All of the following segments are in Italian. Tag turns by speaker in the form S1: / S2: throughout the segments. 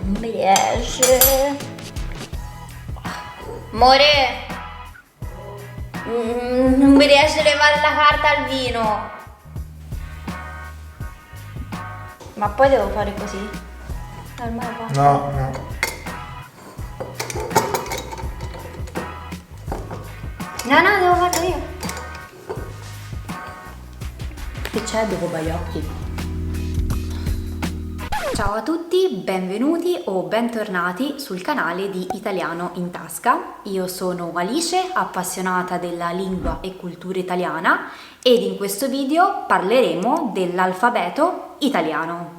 S1: Non mi riesce. Amore, non mi riesce a levare la carta al vino. Ma poi devo fare così? Ormai va.
S2: No, no.
S1: No, devo farlo io. Che c'è dopo Baiocchi? Ciao a tutti, benvenuti o bentornati sul canale di Italiano in Tasca. Io sono Alice, appassionata della lingua e cultura italiana, ed in questo video parleremo dell'alfabeto italiano.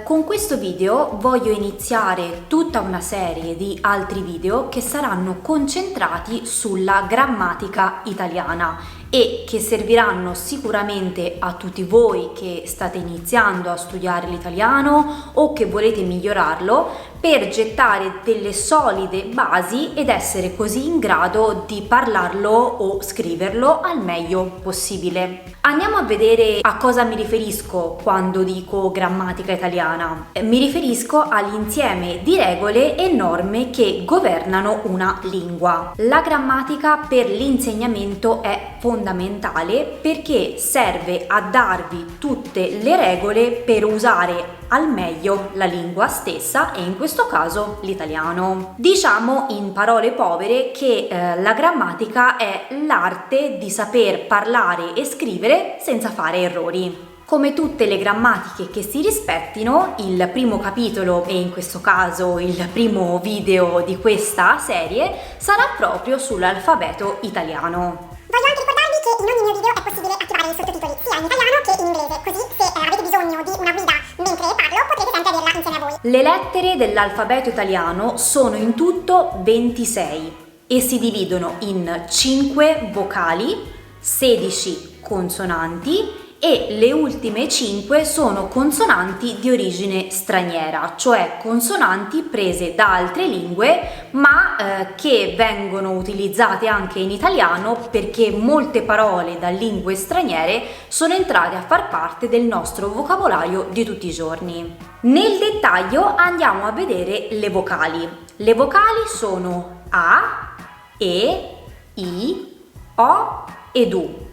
S1: Con questo video voglio iniziare tutta una serie di altri video che saranno concentrati sulla grammatica italiana e che serviranno sicuramente a tutti voi che state iniziando a studiare l'italiano o che volete migliorarlo, per gettare delle solide basi ed essere così in grado di parlarlo o scriverlo al meglio possibile. Andiamo a vedere a cosa mi riferisco quando dico grammatica italiana. Mi riferisco all'insieme di regole e norme che governano una lingua. La grammatica per l'insegnamento è fondamentale perché serve a darvi tutte le regole per usare al meglio la lingua stessa e in questo caso l'italiano. Diciamo in parole povere che la grammatica è l'arte di saper parlare e scrivere senza fare errori. Come tutte le grammatiche che si rispettino, il primo capitolo e in questo caso il primo video di questa serie sarà proprio sull'alfabeto italiano.
S3: Voglio anche ricordarvi che in ogni mio video è possibile attivare i sottotitoli sia in italiano che in inglese, così se avete bisogno di una guida mentre parlo potrete sempre averla insieme a voi.
S1: Le lettere dell'alfabeto italiano sono in tutto 26 e si dividono in 5 vocali, 16 consonanti e le ultime 5 sono consonanti di origine straniera, cioè consonanti prese da altre lingue ma che vengono utilizzate anche in italiano perché molte parole da lingue straniere sono entrate a far parte del nostro vocabolario di tutti i giorni. Nel dettaglio andiamo a vedere le vocali. Le vocali sono A, E, I, O ed U.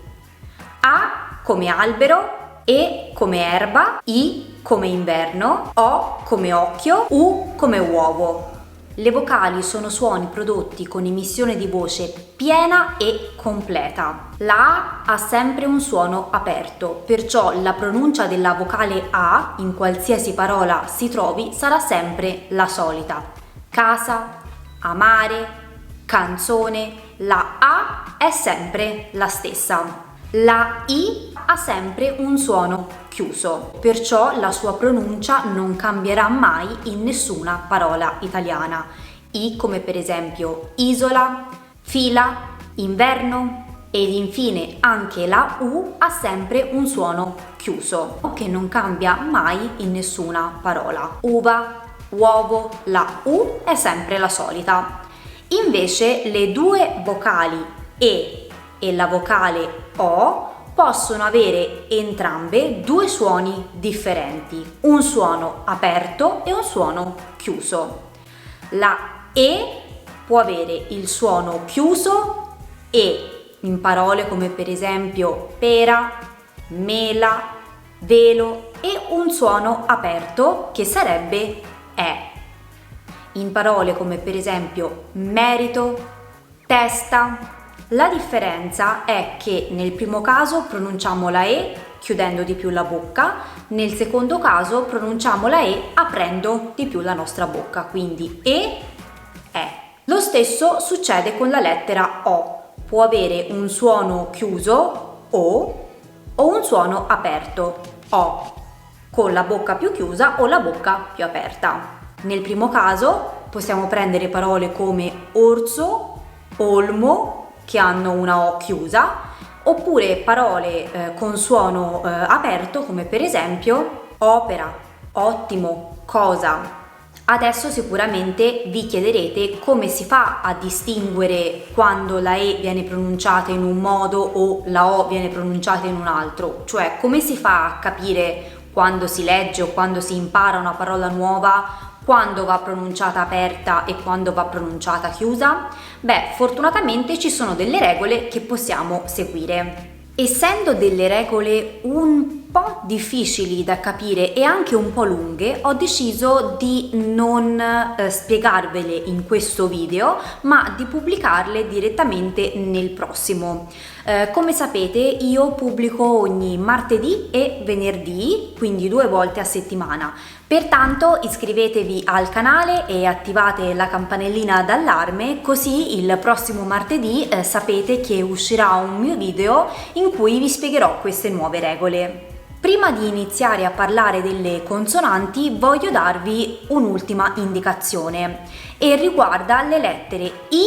S1: A come albero, E come erba, I come inverno, O come occhio, U come uovo. Le vocali sono suoni prodotti con emissione di voce piena e completa. La A ha sempre un suono aperto, perciò la pronuncia della vocale A in qualsiasi parola si trovi sarà sempre la solita. Casa, amare, canzone, la A è sempre la stessa. La I ha sempre un suono chiuso, perciò la sua pronuncia non cambierà mai in nessuna parola italiana. I come per esempio isola, fila, inverno ed infine anche la U ha sempre un suono chiuso che non cambia mai in nessuna parola. Uva, uovo, la U è sempre la solita. Invece le due vocali E e la vocale O possono avere entrambe due suoni differenti, un suono aperto e un suono chiuso. La E può avere il suono chiuso E in parole come per esempio pera, mela, velo e un suono aperto che sarebbe E. In parole come per esempio merito, testa. La differenza è che nel primo caso pronunciamo la E chiudendo di più la bocca, nel secondo caso pronunciamo la E aprendo di più la nostra bocca, quindi E. Lo stesso succede con la lettera O, può avere un suono chiuso o un suono aperto O, con la bocca più chiusa o la bocca più aperta. Nel primo caso possiamo prendere parole come orso, olmo, che hanno una O chiusa, oppure parole con suono aperto come per esempio opera, ottimo, cosa. Adesso sicuramente vi chiederete come si fa a distinguere quando la E viene pronunciata in un modo o la O viene pronunciata in un altro, cioè come si fa a capire quando si legge o quando si impara una parola nuova, quando va pronunciata aperta e quando va pronunciata chiusa? Beh, fortunatamente ci sono delle regole che possiamo seguire. Essendo delle regole un po' difficili da capire e anche un po' lunghe, ho deciso di non spiegarvele in questo video, ma di pubblicarle direttamente nel prossimo. Come sapete, io pubblico ogni martedì e venerdì, quindi 2 volte a settimana. Pertanto iscrivetevi al canale e attivate la campanellina d'allarme, così il prossimo martedì sapete che uscirà un mio video in cui vi spiegherò queste nuove regole. Prima di iniziare a parlare delle consonanti voglio darvi un'ultima indicazione e riguarda le lettere I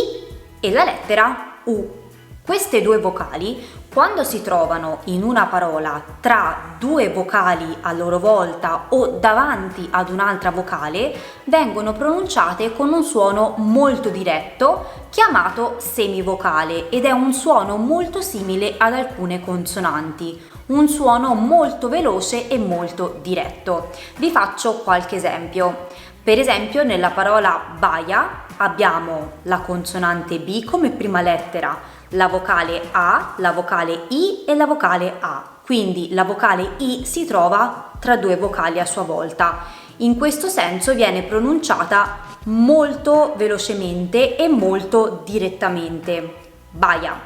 S1: e la lettera U. Queste 2 vocali, quando si trovano in una parola tra 2 vocali a loro volta o davanti ad un'altra vocale, vengono pronunciate con un suono molto diretto chiamato semivocale ed è un suono molto simile ad alcune consonanti, un suono molto veloce e molto diretto. Vi faccio qualche esempio. Per esempio, nella parola baia abbiamo la consonante B come prima lettera, la vocale A, la vocale I e la vocale A. Quindi la vocale I si trova tra 2 vocali a sua volta. In questo senso viene pronunciata molto velocemente e molto direttamente. Baia,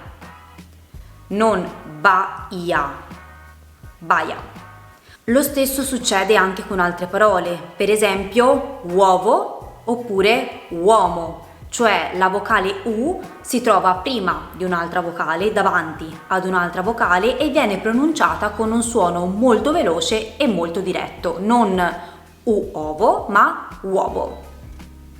S1: non baia, baia. Lo stesso succede anche con altre parole, per esempio uovo oppure uomo. Cioè la vocale U si trova prima di un'altra vocale, davanti ad un'altra vocale e viene pronunciata con un suono molto veloce e molto diretto, non uovo ma uovo.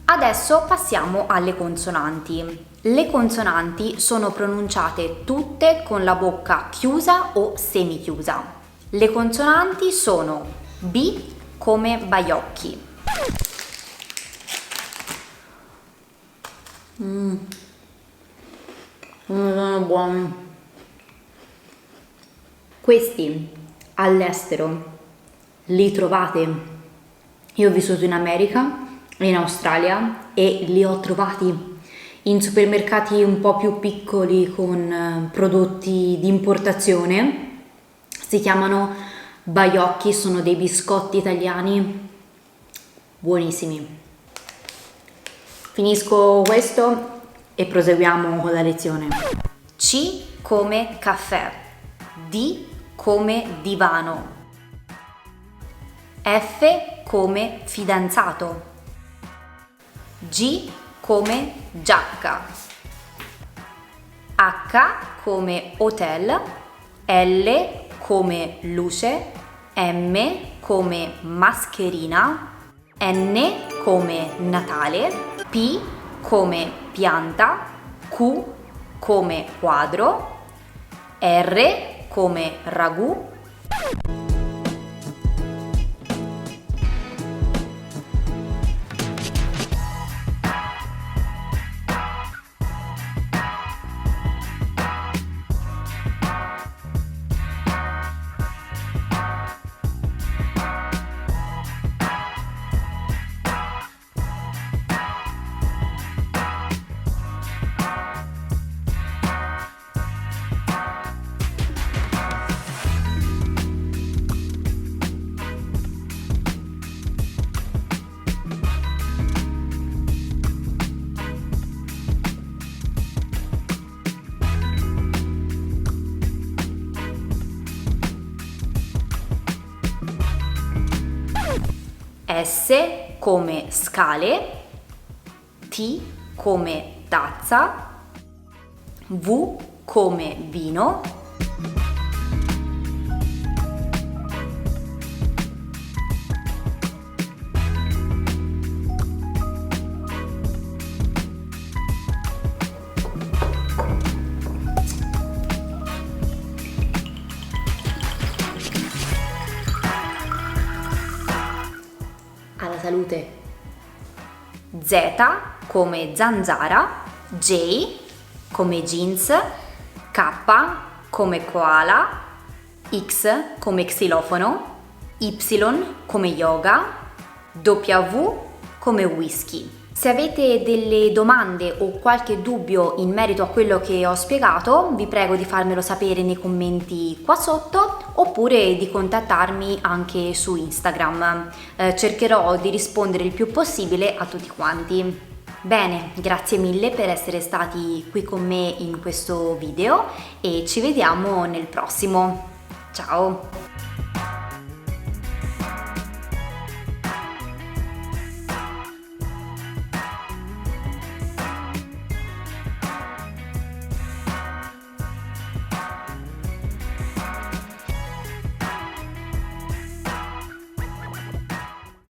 S1: Adesso passiamo alle consonanti. Le consonanti sono pronunciate tutte con la bocca chiusa o semichiusa. Le consonanti sono B come baiocchi. Sono buoni. Questi all'estero li trovate. Io ho vissuto in America e in Australia e li ho trovati in supermercati un po' più piccoli con prodotti di importazione. Si chiamano baiocchi, sono dei biscotti italiani buonissimi. Finisco questo e proseguiamo con la lezione. C come caffè, D come divano, F come fidanzato, G come giacca, H come hotel, L come luce, M come mascherina, N come Natale, P come pianta, Q come quadro, R come ragù, S come scale, T come tazza, V come vino, alla salute. Z come zanzara, J come jeans, K come koala, X come xilofono, Y come yoga, W come whisky. Se avete delle domande o qualche dubbio in merito a quello che ho spiegato, vi prego di farmelo sapere nei commenti qua sotto oppure di contattarmi anche su Instagram. Cercherò di rispondere il più possibile a tutti quanti. Bene, grazie mille per essere stati qui con me in questo video e ci vediamo nel prossimo. Ciao!